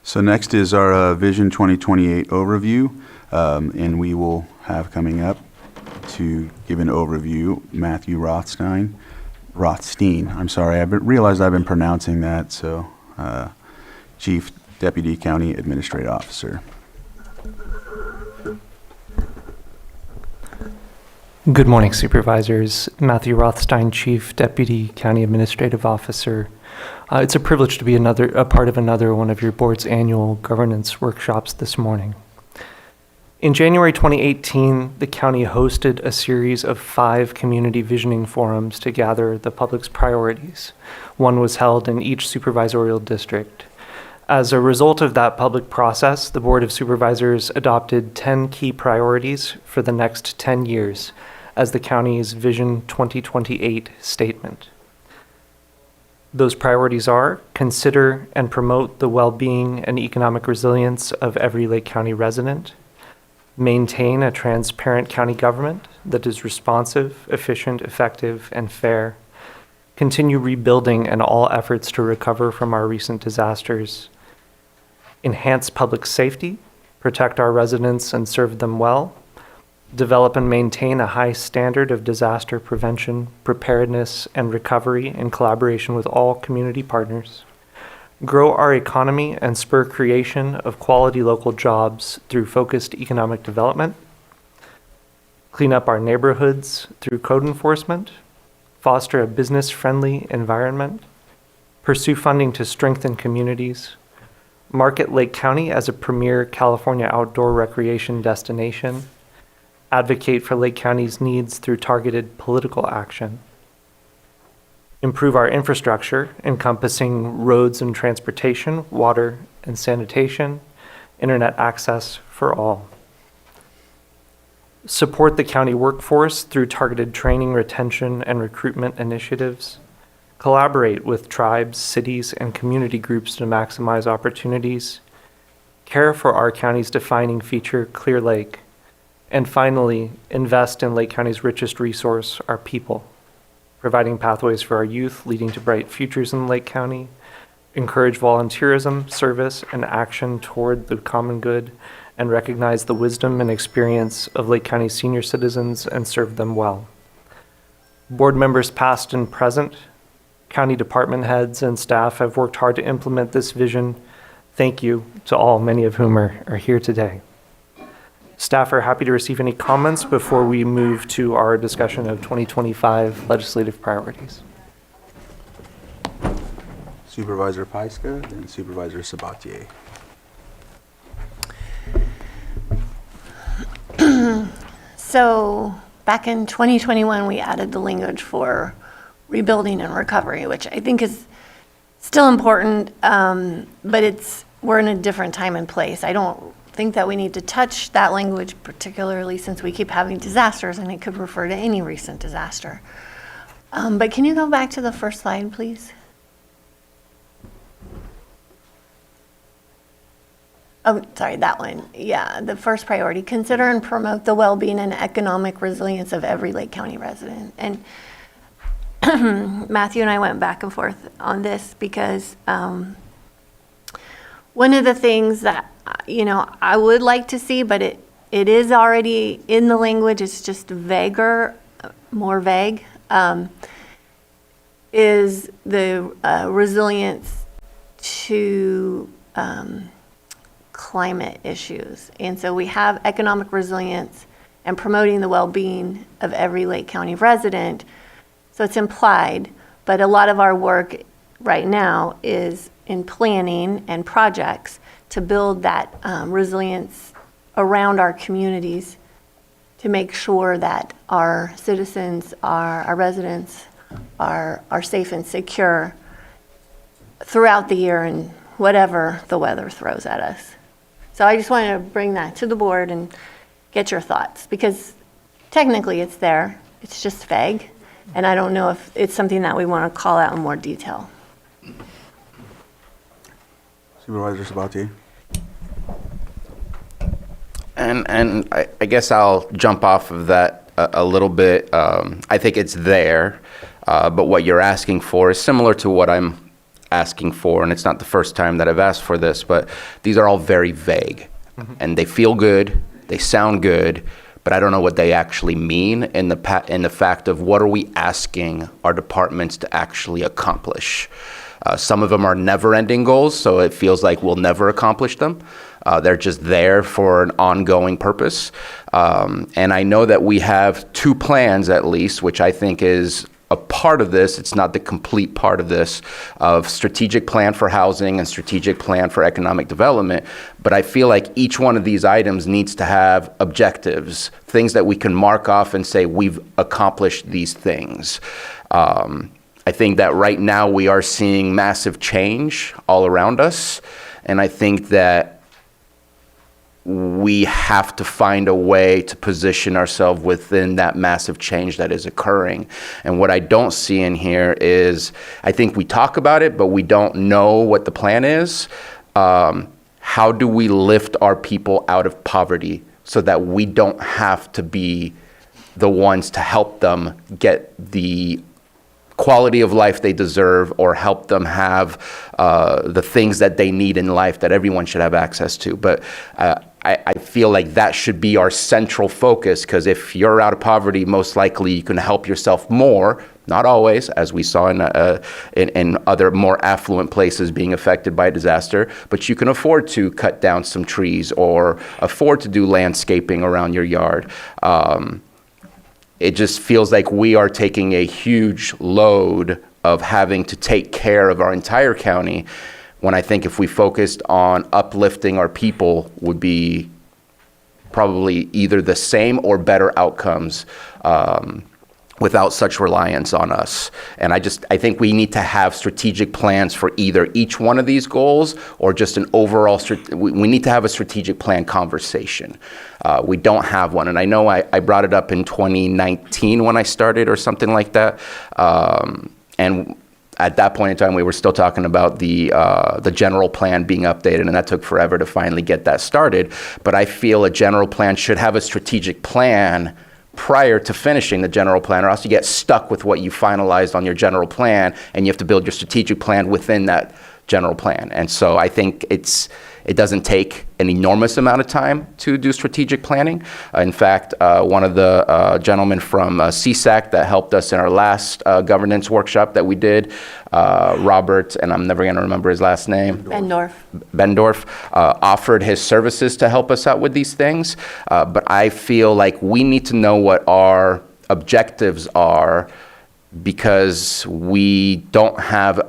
So next is our Vision 2028 overview, and we will have coming up to give an overview Matthew Rothstein. I'm sorry, realized I've been pronouncing that, so Chief Deputy County Administrative Officer. Good morning, Supervisors. Matthew Rothstein, Chief Deputy County Administrative Officer. It's a privilege to be a part of another one of your board's annual governance workshops this morning. In January 2018, the county hosted a series of 5 community visioning forums to gather the public's priorities. One was held in each supervisorial district. As a result of that public process, the Board of Supervisors adopted 10 key priorities for the next 10 years as the county's Vision 2028 statement. Those priorities are: consider and promote the well-being and economic resilience of every Lake County resident, maintain a transparent county government that is responsive, efficient, effective, and fair, continue rebuilding and all efforts to recover from our recent disasters, enhance public safety, protect our residents and serve them well, develop and maintain a high standard of disaster prevention, preparedness, and recovery in collaboration with all community partners, grow our economy and spur creation of quality local jobs through focused economic development, clean up our neighborhoods through code enforcement, foster a business-friendly environment, pursue funding to strengthen communities, market Lake County as a premier California outdoor recreation destination, advocate for Lake County's needs through targeted political action, improve our infrastructure encompassing roads and transportation, water and sanitation, internet access for all, support the county workforce through targeted training, retention, and recruitment initiatives, collaborate with tribes, cities, and community groups to maximize opportunities, care for our county's defining feature, Clear Lake, and finally, invest in Lake County's richest resource, our people, providing pathways for our youth leading to bright futures in Lake County, encourage volunteerism, service, and action toward the common good, and recognize the wisdom and experience of Lake County senior citizens and serve them well. Board members past and present, county department heads and staff have worked hard to implement this vision. Thank you to all, many of whom are here today. Staff are happy to receive any comments before we move to our discussion of 2025 legislative priorities. Supervisor Pyska and Supervisor Sabatier. So back in 2021, we added the language for rebuilding and recovery, which I think is still important, but we're in a different time and place. I don't think that we need to touch that language, particularly since we keep having disasters and it could refer to any recent disaster. But can you go back to the first slide, please? Oh, sorry, that one. Yeah, the first priority, consider and promote the well-being and economic resilience of every Lake County resident. And Matthew and I went back and forth on this because one of the things that I would like to see, but it is already in the language, it's just vaguer, more vague, is the resilience to climate issues. And so we have economic resilience and promoting the well-being of every Lake County resident. So it's implied, but a lot of our work right now is in planning and projects to build that resilience around our communities to make sure that our citizens, our residents are safe and secure throughout the year and whatever the weather throws at us. So I just wanted to bring that to the board and get your thoughts, because technically it's there, it's just vague, and I don't know if it's something that we want to call out in more detail. Supervisor Sabatier. And I guess I'll jump off of that a little bit. I think it's there, but what you're asking for is similar to what I'm asking for, and it's not the first time that I've asked for this, but these are all very vague. And they feel good, they sound good, but I don't know what they actually mean in the fact of what are we asking our departments to actually accomplish. Some of them are never-ending goals, so it feels like we'll never accomplish them. They're just there for an ongoing purpose. And I know that we have 2 plans at least, which I think is a part of this. It's not the complete part of this, of strategic plan for housing and strategic plan for economic development. But I feel like each one of these items needs to have objectives, things that we can mark off and say we've accomplished these things. I think that right now we are seeing massive change all around us. And I think that we have to find a way to position ourselves within that massive change that is occurring. And what I don't see in here is, I think we talk about it, but we don't know what the plan is. How do we lift our people out of poverty so that we don't have to be the ones to help them get the quality of life they deserve, or help them have the things that they need in life that everyone should have access to. But I feel like that should be our central focus, because if you're out of poverty, most likely you can help yourself more, not always, as we saw in other more affluent places being affected by disaster, but you can afford to cut down some trees or afford to do landscaping around your yard. It just feels like we are taking a huge load of having to take care of our entire county, when I think if we focused on uplifting our people would be probably either the same or better outcomes without such reliance on us. And I think we need to have strategic plans for either each one of these goals, or just an overall, we need to have a strategic plan conversation. We don't have one. And I know I brought it up in 2019 when I started or something like that. And at that point in time, we were still talking about the general plan being updated, and that took forever to finally get that started. But I feel a general plan should have a strategic plan prior to finishing the general plan, or else you get stuck with what you finalized on your general plan, and you have to build your strategic plan within that general plan. And so I think it doesn't take an enormous amount of time to do strategic planning. In fact, one of the gentlemen from CSAC that helped us in our last governance workshop that we did, Robert, and I'm never going to remember his last name. Bendorf, offered his services to help us out with these things. But I feel like we need to know what our objectives are, because we don't have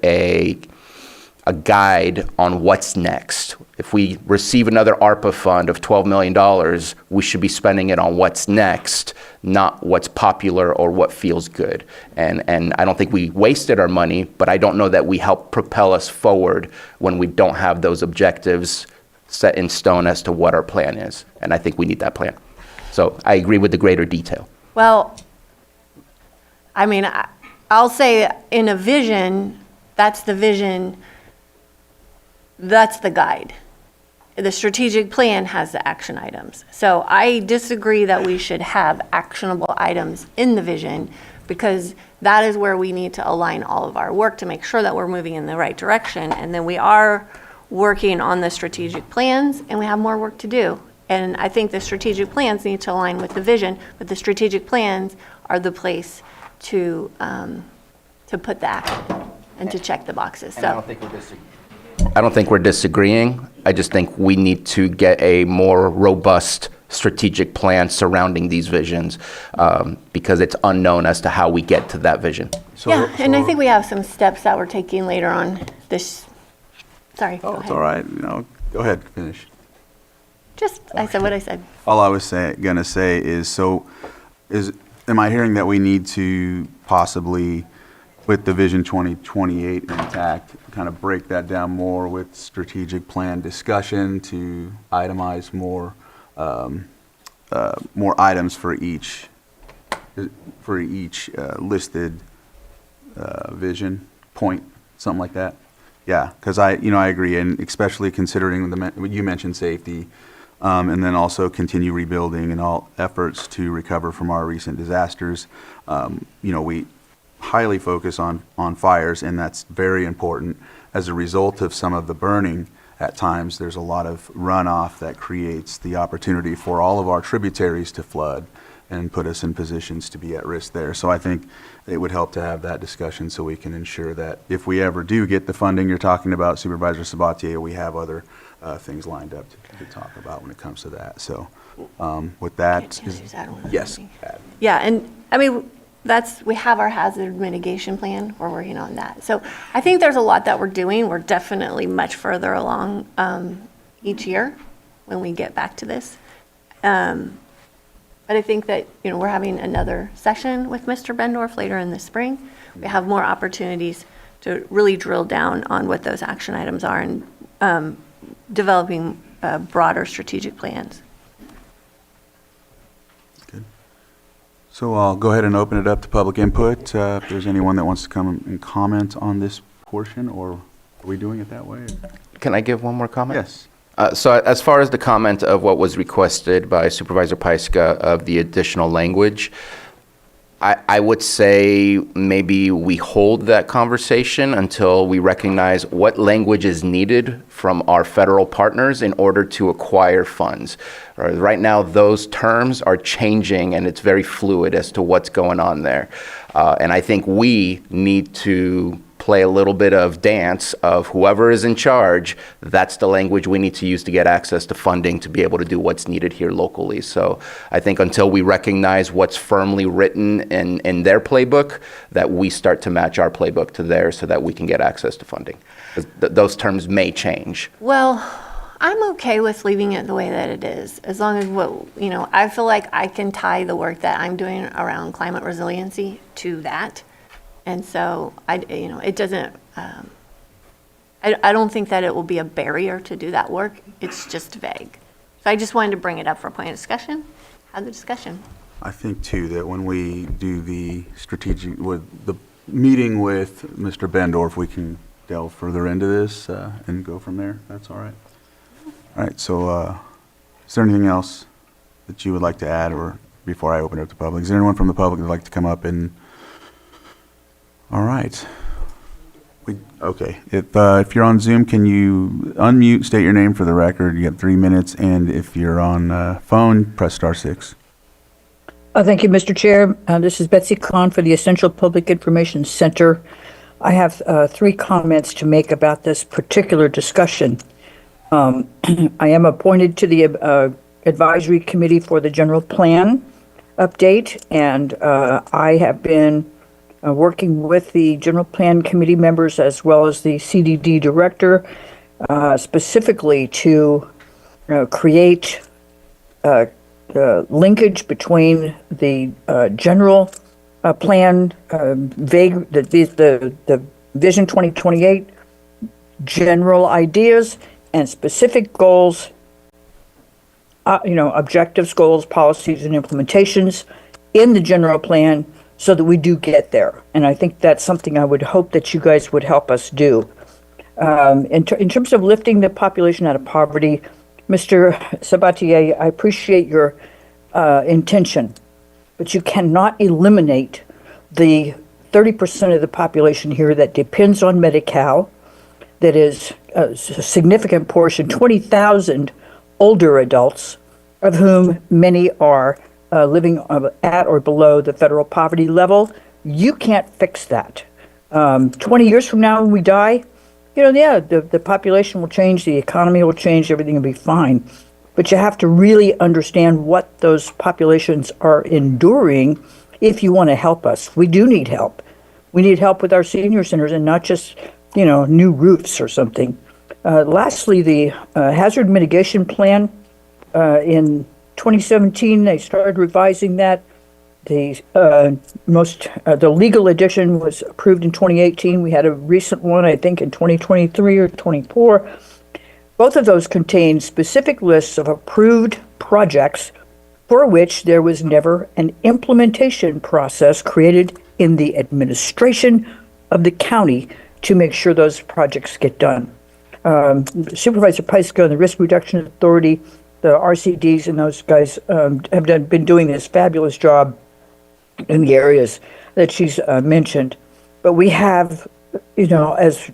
a guide on what's next. If we receive another ARPA fund of $12 million, we should be spending it on what's next, not what's popular or what feels good. And I don't think we wasted our money, but I don't know that we help propel us forward when we don't have those objectives set in stone as to what our plan is. And I think we need that plan. So I agree with the greater detail. Well, I mean, I'll say in a vision, that's the vision, that's the guide. The strategic plan has the action items. So I disagree that we should have actionable items in the vision, because that is where we need to align all of our work to make sure that we're moving in the right direction. And then we are working on the strategic plans, and we have more work to do. And I think the strategic plans need to align with the vision, but the strategic plans are the place to put the action and to check the boxes. And I don't think we're disagreeing. I just think we need to get a more robust strategic plan surrounding these visions, because it's unknown as to how we get to that vision. And I think we have some steps that we're taking later on this. Sorry. Oh, it's all right. Go ahead, finish. I said what I said. All I was gonna say is, am I hearing that we need to possibly, with the Vision 2028 intact, kind of break that down more with strategic plan discussion to itemize more items for each listed vision point, something like that? Yeah, because I agree, and especially considering you mentioned safety, and then also continue rebuilding and all efforts to recover from our recent disasters. highly focus on fires, and that's very important. As a result of some of the burning, at times, there's a lot of runoff that creates the opportunity for all of our tributaries to flood and put us in positions to be at risk there. So I think it would help to have that discussion so we can ensure that if we ever do get the funding you're talking about, Supervisor Sabatier, we have other things lined up to talk about when it comes to that. So with that, yes. Yeah, and I mean, we have our hazard mitigation plan. We're working on that. So I think there's a lot that we're doing. We're definitely much further along each year when we get back to this. But I think that, we're having another session with Mr. Bendorf later in the spring. We have more opportunities to really drill down on what those action items are and developing broader strategic plans. Good. So I'll go ahead and open it up to public input. If there's anyone that wants to come and comment on this portion, or are we doing it that way? Can I give one more comment? Yes. So as far as the comment of what was requested by Supervisor Pyska of the additional language, I would say maybe we hold that conversation until we recognize what language is needed from our federal partners in order to acquire funds. Right now, those terms are changing, and it's very fluid as to what's going on there. And I think we need to play a little bit of dance of whoever is in charge. That's the language we need to use to get access to funding to be able to do what's needed here locally. So I think until we recognize what's firmly written in their playbook, that we start to match our playbook to theirs so that we can get access to funding. Those terms may change. Well, I'm okay with leaving it the way that it is, as long as I feel like I can tie the work that I'm doing around climate resiliency to that. And so it doesn't, I don't think that it will be a barrier to do that work. It's just vague. So I just wanted to bring it up for a point of discussion, have the discussion. I think too that when we do the meeting with Mr. Bendorf, we can delve further into this and go from there. That's all right. All right, so is there anything else that you would like to add, or before I open it up to the public? Is there anyone from the public that would like to come up and? All right. Okay. If you're on Zoom, can you unmute, state your name for the record? You have 3 minutes, and if you're on phone, press *6. Thank you, Mr. Chair. This is Betsy Kahn for the Essential Public Information Center. I have 3 comments to make about this particular discussion. I am appointed to the advisory committee for the general plan update, and I have been working with the general plan committee members as well as the CDD director, specifically to create linkage between the general plan, the Vision 2028 general ideas and specific goals, objectives, goals, policies, and implementations in the general plan, so that we do get there. And I think that's something I would hope that you guys would help us do. In terms of lifting the population out of poverty, Mr. Sabatier, I appreciate your intention, but you cannot eliminate the 30% of the population here that depends on Medi-Cal, that is a significant portion, 20,000 older adults, of whom many are living at or below the federal poverty level. You can't fix that. 20 years from now when we die, the population will change, the economy will change, everything will be fine. But you have to really understand what those populations are enduring if you want to help us. We do need help. We need help with our senior centers and not just, new roofs or something. Lastly, the hazard mitigation plan in 2017, they started revising that. The legal edition was approved in 2018. We had a recent one, I think, in 2023 or 24. Both of those contain specific lists of approved projects for which there was never an implementation process created in the administration of the county to make sure those projects get done. Supervisor Pyska and the Risk Reduction Authority, the RCDs, and those guys have been doing this fabulous job in the areas that she's mentioned. But we have, as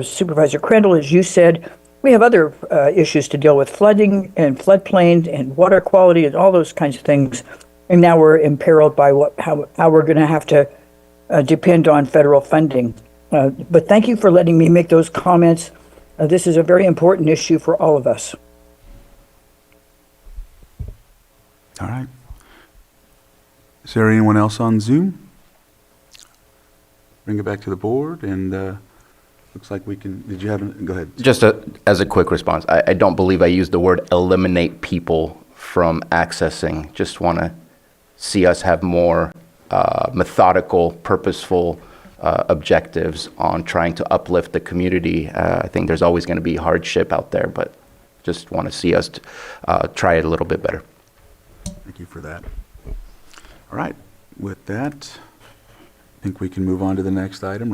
Supervisor Crandall, as you said, we have other issues to deal with, flooding and floodplain and water quality and all those kinds of things. And now we're imperiled by how we're going to have to depend on federal funding. But thank you for letting me make those comments. This is a very important issue for all of us. All right. Is there anyone else on Zoom? Bring it back to the board, and looks like we can, did you have, go ahead. Just as a quick response, I don't believe I used the word eliminate people from accessing. Just want to see us have more methodical, purposeful objectives on trying to uplift the community. I think there's always going to be hardship out there, but just want to see us try it a little bit better. Thank you for that. All right, with that, I think we can move on to the next item.